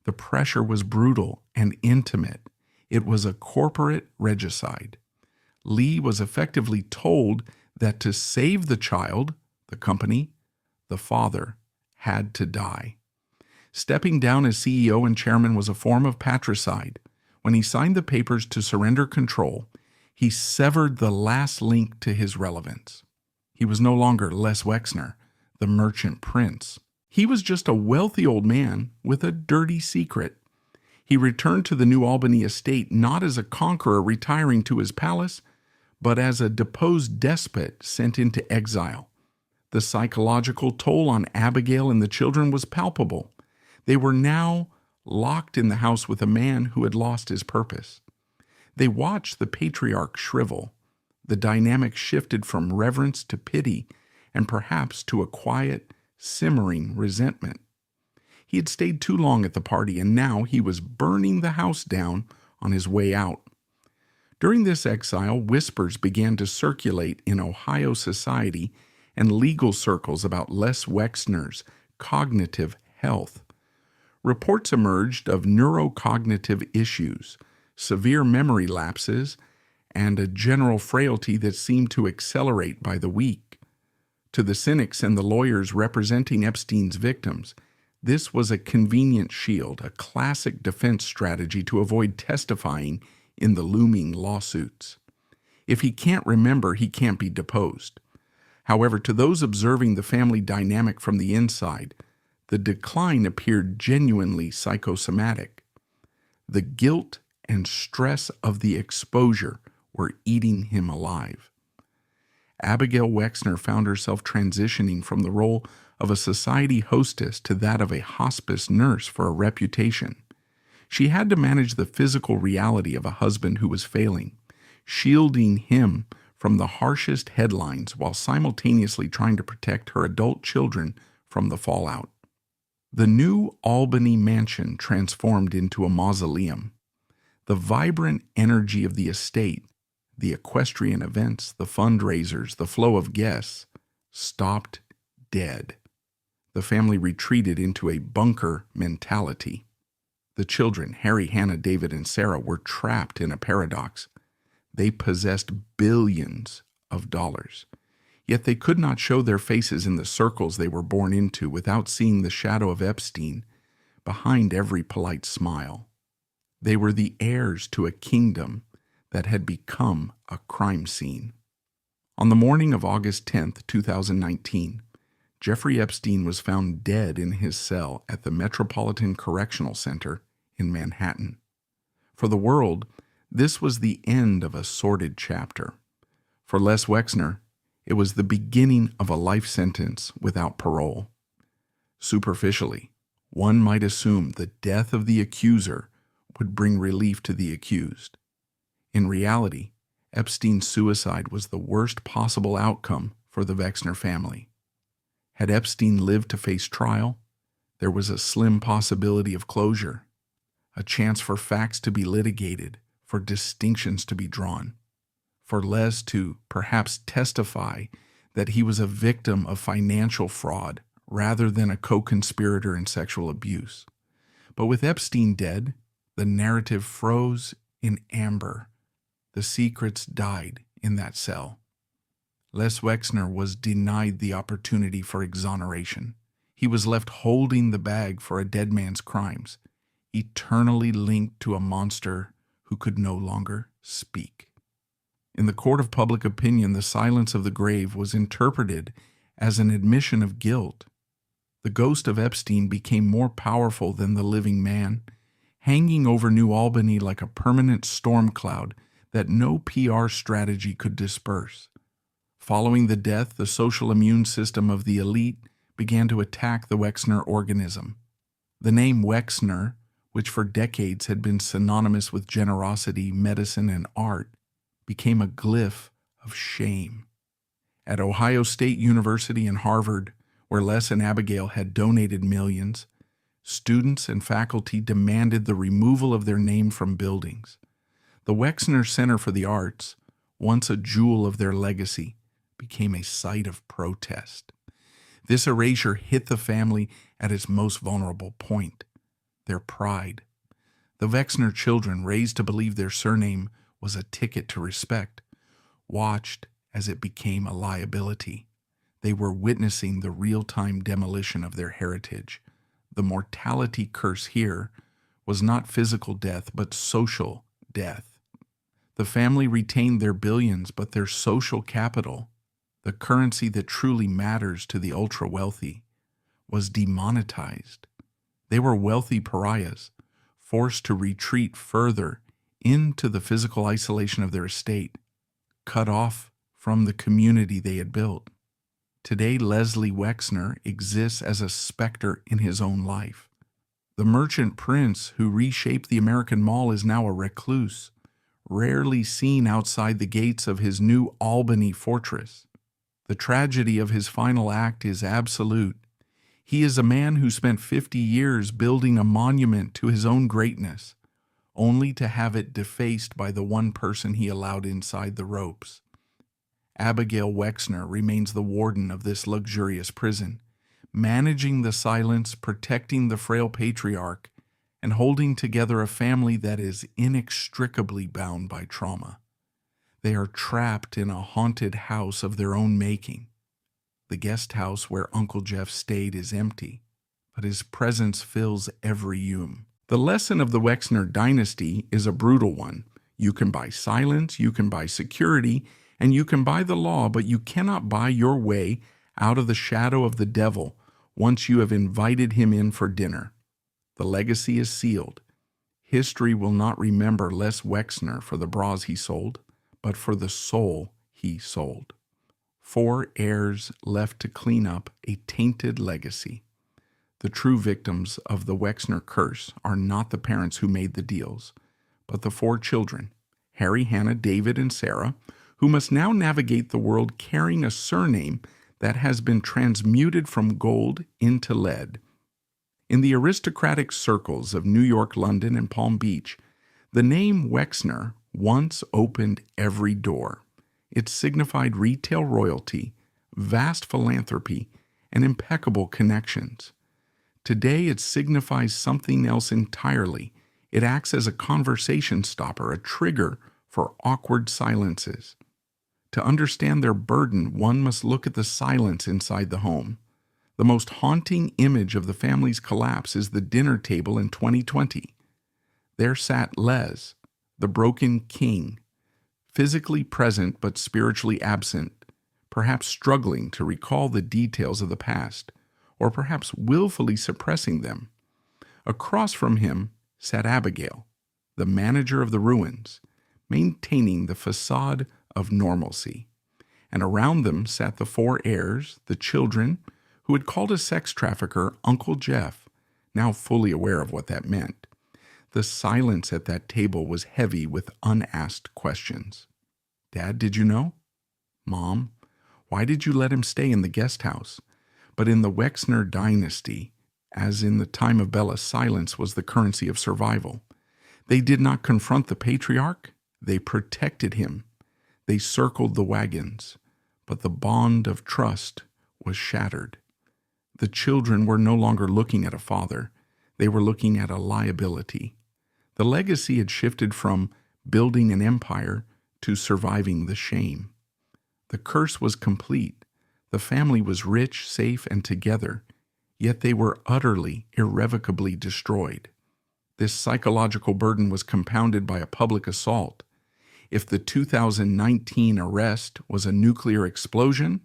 The pressure was brutal and intimate. It was a corporate regicide. Lee was effectively told that to save the child, the company, the father had to die. Stepping down as CEO and chairman was a form of patricide. When he signed the papers to surrender control, he severed the last link to his relevance. He was no longer Les Wexner, the merchant prince. He was just a wealthy old man with a dirty secret. He returned to the New Albany estate not as a conqueror retiring to his palace, but as a deposed despot sent into exile. The psychological toll on Abigail and the children was palpable. They were now locked in the house with a man who had lost his purpose. They watched the patriarch shrivel. The dynamic shifted from reverence to pity and perhaps to a quiet, simmering resentment. He had stayed too long at the party, and now he was burning the house down on his way out. During this exile, whispers began to circulate in Ohio society and legal circles about Les Wexner's cognitive health. Reports emerged of neurocognitive issues, severe memory lapses, and a general frailty that seemed to accelerate by the week. To the cynics and the lawyers representing Epstein's victims, this was a convenient shield, a classic defense strategy to avoid testifying in the looming lawsuits. If he can't remember, he can't be deposed. However, to those observing the family dynamic from the inside, the decline appeared genuinely psychosomatic. The guilt and stress of the exposure were eating him alive. Abigail Wexner found herself transitioning from the role of a society hostess to that of a hospice nurse for a reputation. She had to manage the physical reality of a husband who was failing, shielding him from the harshest headlines while simultaneously trying to protect her adult children from the fallout. The New Albany mansion transformed into a mausoleum. The vibrant energy of the estate, the equestrian events, the fundraisers, the flow of guests, stopped dead. The family retreated into a bunker mentality. The children, Harry, Hannah, David, and Sarah, were trapped in a paradox. They possessed billions of dollars, yet they could not show their faces in the circles they were born into without seeing the shadow of Epstein behind every polite smile. They were the heirs to a kingdom that had become a crime scene. On the morning of August 10th, 2019, Jeffrey Epstein was found dead in his cell at the Metropolitan Correctional Center in Manhattan. For the world, this was the end of a sordid chapter. For Les Wexner, it was the beginning of a life sentence without parole. Superficially, one might assume the death of the accuser would bring relief to the accused. In reality, Epstein's suicide was the worst possible outcome for the Wexner family. Had Epstein lived to face trial, there was a slim possibility of closure, a chance for facts to be litigated, for distinctions to be drawn, for Les to perhaps testify that he was a victim of financial fraud rather than a co-conspirator in sexual abuse. But with Epstein dead, the narrative froze in amber. The secrets died in that cell. Les Wexner was denied the opportunity for exoneration. He was left holding the bag for a dead man's crimes, eternally linked to a monster who could no longer speak. In the court of public opinion, the silence of the grave was interpreted as an admission of guilt. The ghost of Epstein became more powerful than the living man, hanging over New Albany like a permanent storm cloud that no PR strategy could disperse. Following the death, the social immune system of the elite began to attack the Wexner organism. The name Wexner, which for decades had been synonymous with generosity, medicine, and art, became a glyph of shame. At Ohio State University and Harvard, where Les and Abigail had donated millions, students and faculty demanded the removal of their name from buildings. The Wexner Center for the Arts, once a jewel of their legacy, became a site of protest. This erasure hit the family at its most vulnerable point, their pride. The Wexner children, raised to believe their surname was a ticket to respect, watched as it became a liability. They were witnessing the real-time demolition of their heritage. The mortality curse here was not physical death, but social death. The family retained their billions, but their social capital, the currency that truly matters to the ultra-wealthy, was demonetized. They were wealthy pariahs, forced to retreat further into the physical isolation of their estate, cut off from the community they had built. Today, Leslie Wexner exists as a specter in his own life. The merchant prince who reshaped the American mall is now a recluse, rarely seen outside the gates of his New Albany fortress. The tragedy of his final act is absolute. He is a man who spent 50 years building a monument to his own greatness, only to have it defaced by the one person he allowed inside the ropes. Abigail Wexner remains the warden of this luxurious prison, managing the silence, protecting the frail patriarch, and holding together a family that is inextricably bound by trauma. They are trapped in a haunted house of their own making. The guest house where Uncle Jeff stayed is empty, but his presence fills every room. The lesson of the Wexner dynasty is a brutal one. You can buy silence, you can buy security, and you can buy the law, but you cannot buy your way out of the shadow of the devil once you have invited him in for dinner. The legacy is sealed. History will not remember Les Wexner for the bras he sold, but for the soul he sold. 4 heirs left to clean up a tainted legacy. The true victims of the Wexner curse are not the parents who made the deals, but the 4 children, Harry, Hannah, David, and Sarah, who must now navigate the world carrying a surname that has been transmuted from gold into lead. In the aristocratic circles of New York, London, and Palm Beach, the name Wexner once opened every door. It signified retail royalty, vast philanthropy, and impeccable connections. Today, it signifies something else entirely. It acts as a conversation stopper, a trigger for awkward silences. To understand their burden, one must look at the silence inside the home. The most haunting image of the family's collapse is the dinner table in 2020. There sat Les, the broken king, physically present but spiritually absent, perhaps struggling to recall the details of the past, or perhaps willfully suppressing them. Across from him sat Abigail, the manager of the ruins, maintaining the facade of normalcy. And around them sat the 4 heirs, the children, who had called a sex trafficker Uncle Jeff, now fully aware of what that meant. The silence at that table was heavy with unasked questions. Dad, did you know? Mom, why did you let him stay in the guest house? But in the Wexner dynasty, as in the time of Bella, silence was the currency of survival. They did not confront the patriarch, they protected him. They circled the wagons, but the bond of trust was shattered. The children were no longer looking at a father, they were looking at a liability. The legacy had shifted from building an empire to surviving the shame. The curse was complete. The family was rich, safe, and together, yet they were utterly, irrevocably destroyed. This psychological burden was compounded by a public assault. If the 2019 arrest was a nuclear explosion,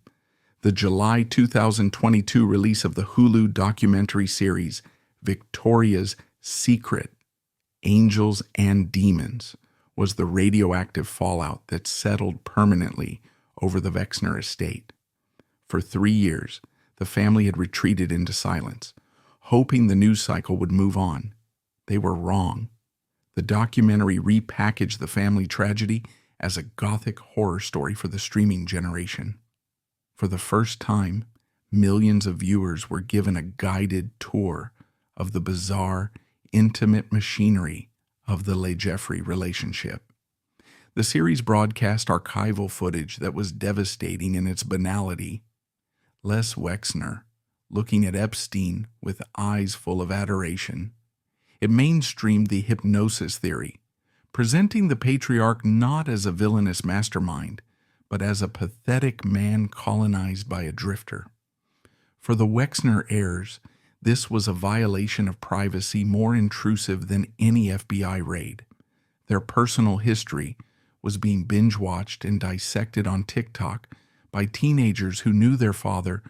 the July 2022 release of the Hulu documentary series Victoria's Secret, Angels and Demons, was the radioactive fallout that settled permanently over the Wexner estate. For 3 years, the family had retreated into silence, hoping the news cycle would move on. They were wrong. The documentary repackaged the family tragedy as a gothic horror story for the streaming generation. For the first time, millions of viewers were given a guided tour of the bizarre, intimate machinery of the Les relationship. The series broadcast archival footage that was devastating in its banality. Les Wexner, looking at Epstein with eyes full of adoration. It mainstreamed the hypnosis theory, presenting the patriarch not as a villainous mastermind, but as a pathetic man colonized by a drifter. For the Wexner heirs, this was a violation of privacy more intrusive than any FBI raid. Their personal history was being binge-watched and dissected on TikTok by teenagers who knew their father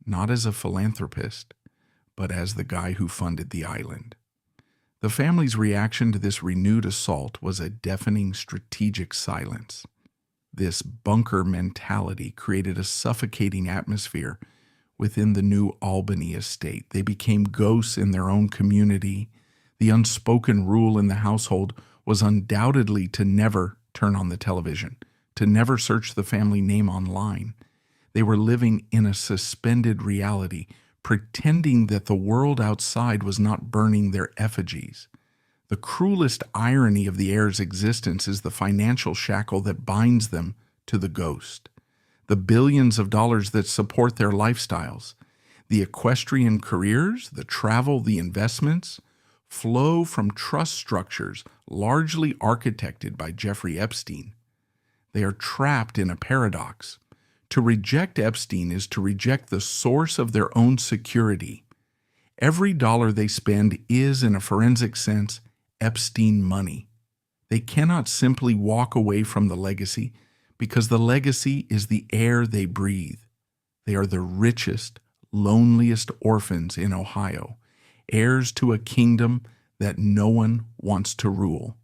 not as a philanthropist, but as the guy who funded the island. The family's reaction to this renewed assault was a deafening strategic silence. This bunker mentality created a suffocating atmosphere within the New Albany estate. They became ghosts in their own community. The unspoken rule in the household was undoubtedly to never turn on the television, to never search the family name online. They were living in a suspended reality, pretending that the world outside was not burning their effigies. The cruelest irony of the heirs' existence is the financial shackle that binds them to the ghost. The billions of dollars that support their lifestyles, the equestrian careers, the travel, the investments, flow from trust structures largely architected by Jeffrey Epstein. They are trapped in a paradox. To reject Epstein is to reject the source of their own security. Every dollar they spend is, in a forensic sense, Epstein money. They cannot simply walk away from the legacy because the legacy is the air they breathe. They are the richest, loneliest orphans in Ohio, heirs to a kingdom that no one wants to rule.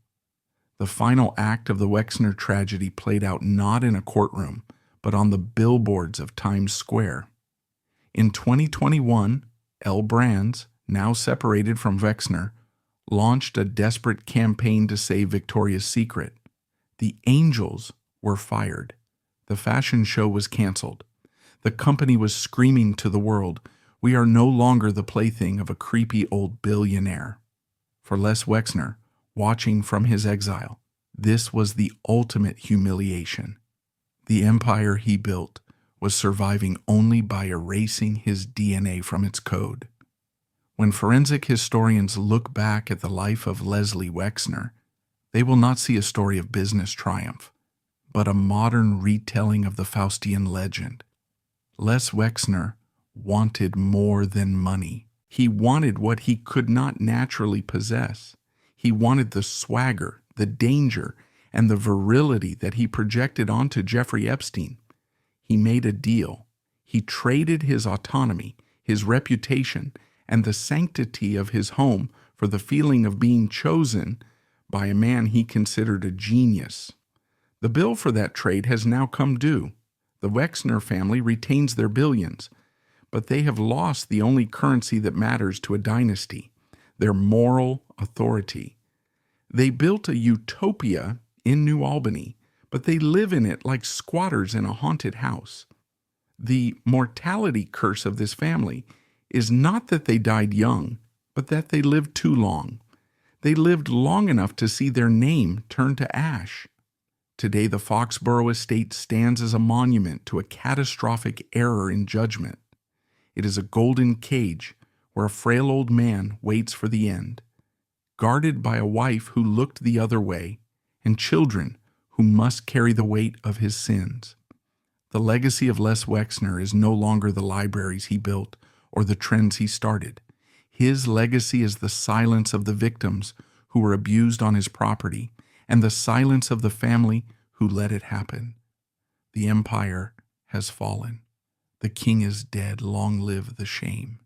The final act of the Wexner tragedy played out not in a courtroom, but on the billboards of Times Square. In 2021, L Brands, now separated from Wexner, launched a desperate campaign to save Victoria's Secret. The Angels were fired. The fashion show was canceled. The company was screaming to the world, "We are no longer the plaything of a creepy old billionaire." For Les Wexner, watching from his exile, this was the ultimate humiliation. The empire he built was surviving only by erasing his DNA from its code. When forensic historians look back at the life of Leslie Wexner, they will not see a story of business triumph, but a modern retelling of the Faustian legend. Les Wexner wanted more than money. He wanted what he could not naturally possess. He wanted the swagger, the danger, and the virility that he projected onto Jeffrey Epstein. He made a deal. He traded his autonomy, his reputation, and the sanctity of his home for the feeling of being chosen by a man he considered a genius. The bill for that trade has now come due. The Wexner family retains their billions, but they have lost the only currency that matters to a dynasty, their moral authority. They built a utopia in New Albany, but they live in it like squatters in a haunted house. The mortality curse of this family is not that they died young, but that they lived too long. They lived long enough to see their name turn to ash. Today, the Foxborough estate stands as a monument to a catastrophic error in judgment. It is a golden cage where a frail old man waits for the end, guarded by a wife who looked the other way and children who must carry the weight of his sins. The legacy of Les Wexner is no longer the libraries he built or the trends he started. His legacy is the silence of the victims who were abused on his property and the silence of the family who let it happen. The empire has fallen. The king is dead. Long live the shame.